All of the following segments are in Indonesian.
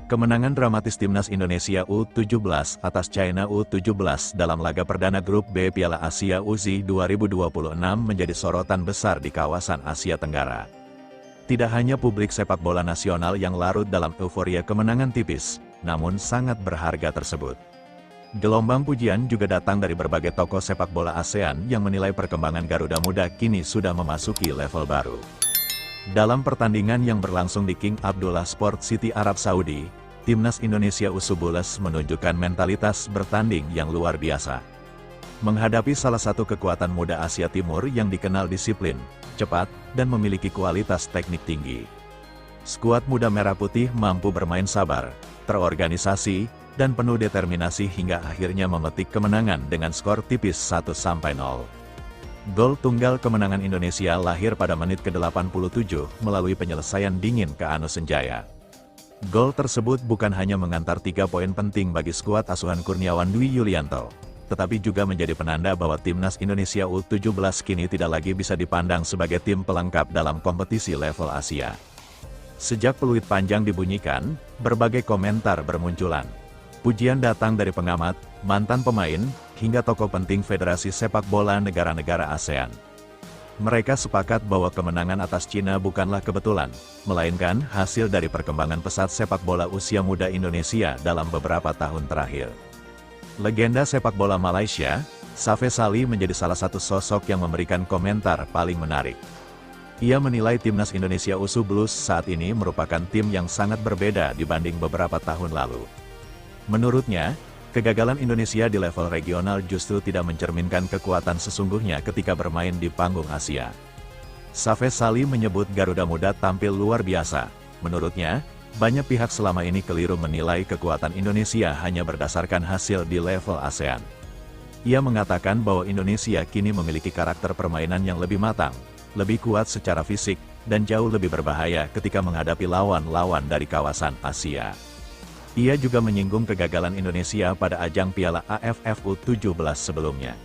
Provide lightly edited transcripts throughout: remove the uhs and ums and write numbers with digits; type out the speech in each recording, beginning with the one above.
Kemenangan dramatis Timnas Indonesia U17 atas China U17 dalam laga perdana grup B Piala Asia UZI 2026 menjadi sorotan besar di kawasan Asia Tenggara. Tidak hanya publik sepak bola nasional yang larut dalam euforia kemenangan tipis, namun sangat berharga tersebut. Gelombang pujian juga datang dari berbagai tokoh sepak bola ASEAN yang menilai perkembangan Garuda Muda kini sudah memasuki level baru. Dalam pertandingan yang berlangsung di King Abdullah Sport City Arab Saudi, Timnas Indonesia U17 menunjukkan mentalitas bertanding yang luar biasa. Menghadapi salah satu kekuatan muda Asia Timur yang dikenal disiplin, cepat, dan memiliki kualitas teknik tinggi. Skuad muda Merah Putih mampu bermain sabar, terorganisasi, dan penuh determinasi hingga akhirnya memetik kemenangan dengan skor tipis 1-0. Gol tunggal kemenangan Indonesia lahir pada menit ke-87 melalui penyelesaian dingin ke Anu Senjaya. Gol tersebut bukan hanya mengantar 3 poin penting bagi skuad asuhan Kurniawan Dwi Yulianto, tetapi juga menjadi penanda bahwa Timnas Indonesia U17 kini tidak lagi bisa dipandang sebagai tim pelengkap dalam kompetisi level Asia. Sejak peluit panjang dibunyikan, berbagai komentar bermunculan. Pujian datang dari pengamat, mantan pemain, hingga tokoh penting Federasi Sepak Bola negara-negara ASEAN. Mereka sepakat bahwa kemenangan atas Cina bukanlah kebetulan, melainkan hasil dari perkembangan pesat sepak bola usia muda Indonesia dalam beberapa tahun terakhir. Legenda sepak bola Malaysia, Safes Ali menjadi salah satu sosok yang memberikan komentar paling menarik. Ia menilai Timnas Indonesia U17 saat ini merupakan tim yang sangat berbeda dibanding beberapa tahun lalu. Menurutnya, kegagalan Indonesia di level regional justru tidak mencerminkan kekuatan sesungguhnya ketika bermain di panggung Asia. Safes Ali menyebut Garuda Muda tampil luar biasa. Menurutnya, banyak pihak selama ini keliru menilai kekuatan Indonesia hanya berdasarkan hasil di level ASEAN. Ia mengatakan bahwa Indonesia kini memiliki karakter permainan yang lebih matang, lebih kuat secara fisik, dan jauh lebih berbahaya ketika menghadapi lawan-lawan dari kawasan Asia. Ia juga menyinggung kegagalan Indonesia pada ajang Piala AFF U17 sebelumnya.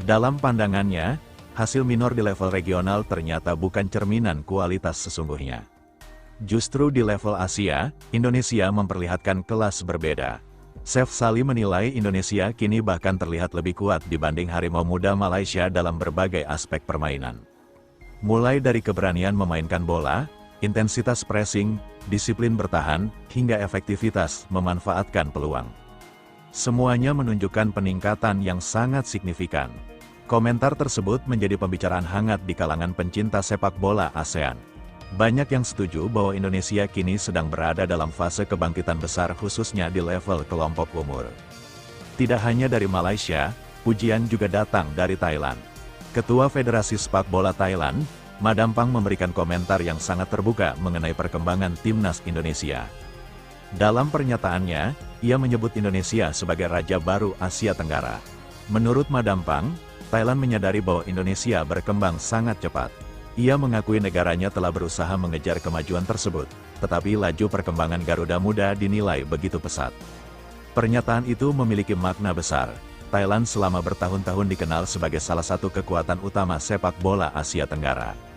Dalam pandangannya, hasil minor di level regional ternyata bukan cerminan kualitas sesungguhnya. Justru di level Asia, Indonesia memperlihatkan kelas berbeda. Safes Ali menilai Indonesia kini bahkan terlihat lebih kuat dibanding Harimau Muda Malaysia dalam berbagai aspek permainan. Mulai dari keberanian memainkan bola, intensitas pressing, disiplin bertahan, hingga efektivitas memanfaatkan peluang. Semuanya menunjukkan peningkatan yang sangat signifikan. Komentar tersebut menjadi pembicaraan hangat di kalangan pencinta sepak bola ASEAN. Banyak yang setuju bahwa Indonesia kini sedang berada dalam fase kebangkitan besar khususnya di level kelompok umur. Tidak hanya dari Malaysia, pujian juga datang dari Thailand. Ketua Federasi Sepak Bola Thailand, Madampang memberikan komentar yang sangat terbuka mengenai perkembangan Timnas Indonesia. Dalam pernyataannya, ia menyebut Indonesia sebagai raja baru Asia Tenggara. Menurut Madampang, Thailand menyadari bahwa Indonesia berkembang sangat cepat. Ia mengakui negaranya telah berusaha mengejar kemajuan tersebut, tetapi laju perkembangan Garuda Muda dinilai begitu pesat. Pernyataan itu memiliki makna besar. Thailand selama bertahun-tahun dikenal sebagai salah satu kekuatan utama sepak bola Asia Tenggara.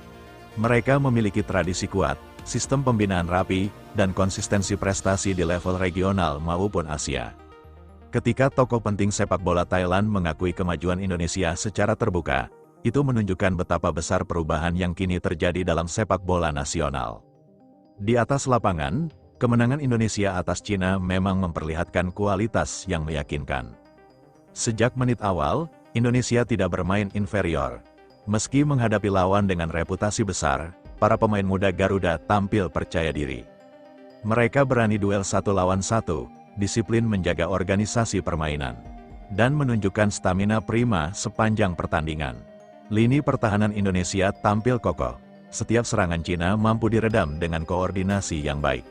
Mereka memiliki tradisi kuat, sistem pembinaan rapi, dan konsistensi prestasi di level regional maupun Asia. Ketika tokoh penting sepak bola Thailand mengakui kemajuan Indonesia secara terbuka, itu menunjukkan betapa besar perubahan yang kini terjadi dalam sepak bola nasional. Di atas lapangan, kemenangan Indonesia atas Cina memang memperlihatkan kualitas yang meyakinkan. Sejak menit awal, Indonesia tidak bermain inferior. Meski menghadapi lawan dengan reputasi besar, para pemain muda Garuda tampil percaya diri. Mereka berani duel 1 lawan 1, disiplin menjaga organisasi permainan, dan menunjukkan stamina prima sepanjang pertandingan. Lini pertahanan Indonesia tampil kokoh. Setiap serangan Cina mampu diredam dengan koordinasi yang baik.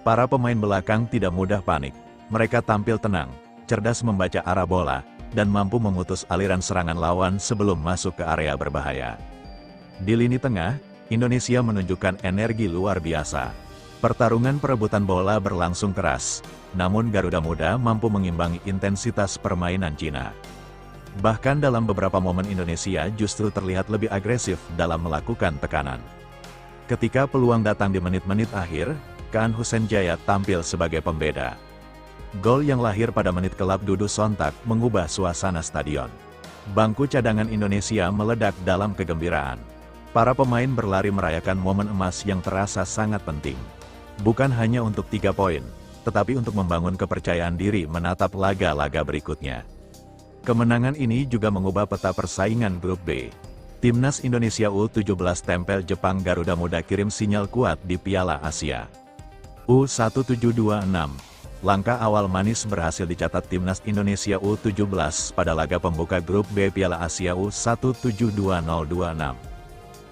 Para pemain belakang tidak mudah panik. Mereka tampil tenang, cerdas membaca arah bola, dan mampu memutus aliran serangan lawan sebelum masuk ke area berbahaya. Di lini tengah, Indonesia menunjukkan energi luar biasa. Pertarungan perebutan bola berlangsung keras, namun Garuda Muda mampu mengimbangi intensitas permainan Cina. Bahkan dalam beberapa momen Indonesia justru terlihat lebih agresif dalam melakukan tekanan. Ketika peluang datang di menit-menit akhir, Kaan Husenjaya tampil sebagai pembeda. Gol yang lahir pada menit kelab Dudu sontak mengubah suasana stadion. Bangku cadangan Indonesia meledak dalam kegembiraan. Para pemain berlari merayakan momen emas yang terasa sangat penting. Bukan hanya untuk 3 poin, tetapi untuk membangun kepercayaan diri menatap laga-laga berikutnya. Kemenangan ini juga mengubah peta persaingan grup B. Timnas Indonesia U17 tempel Jepang. Garuda Muda kirim sinyal kuat di Piala Asia. U1726. Langkah awal manis berhasil dicatat Timnas Indonesia U17 pada laga pembuka grup B Piala Asia U172026.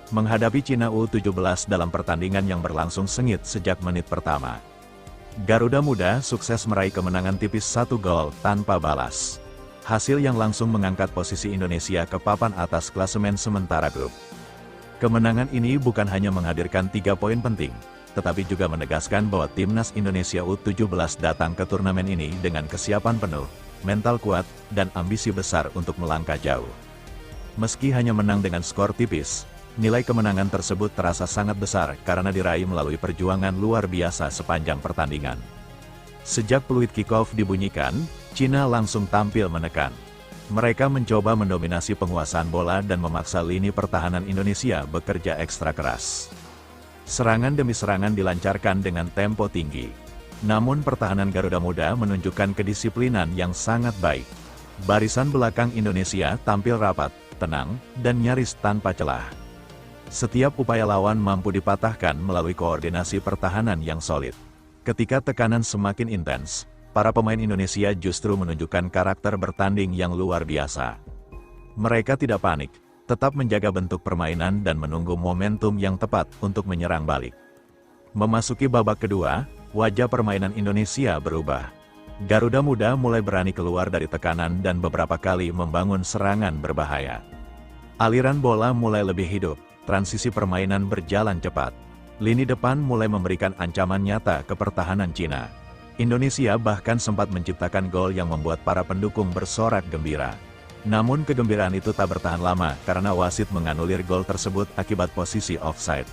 Menghadapi Cina U17 dalam pertandingan yang berlangsung sengit sejak menit pertama. Garuda Muda sukses meraih kemenangan tipis 1 gol tanpa balas. Hasil yang langsung mengangkat posisi Indonesia ke papan atas klasemen sementara grup. Kemenangan ini bukan hanya menghadirkan 3 poin penting, tetapi juga menegaskan bahwa Timnas Indonesia U17 datang ke turnamen ini dengan kesiapan penuh, mental kuat, dan ambisi besar untuk melangkah jauh. Meski hanya menang dengan skor tipis, nilai kemenangan tersebut terasa sangat besar karena diraih melalui perjuangan luar biasa sepanjang pertandingan. Sejak peluit kick-off dibunyikan, Cina langsung tampil menekan. Mereka mencoba mendominasi penguasaan bola dan memaksa lini pertahanan Indonesia bekerja ekstra keras. Serangan demi serangan dilancarkan dengan tempo tinggi. Namun pertahanan Garuda Muda menunjukkan kedisiplinan yang sangat baik. Barisan belakang Indonesia tampil rapat, tenang, dan nyaris tanpa celah. Setiap upaya lawan mampu dipatahkan melalui koordinasi pertahanan yang solid. Ketika tekanan semakin intens, para pemain Indonesia justru menunjukkan karakter bertanding yang luar biasa. Mereka tidak panik, tetap menjaga bentuk permainan dan menunggu momentum yang tepat untuk menyerang balik. Memasuki babak kedua, wajah permainan Indonesia berubah. Garuda Muda mulai berani keluar dari tekanan dan beberapa kali membangun serangan berbahaya. Aliran bola mulai lebih hidup. Transisi permainan berjalan cepat. Lini depan mulai memberikan ancaman nyata ke pertahanan Cina. Indonesia bahkan sempat menciptakan gol yang membuat para pendukung bersorak gembira. Namun kegembiraan itu tak bertahan lama karena wasit menganulir gol tersebut akibat posisi offside.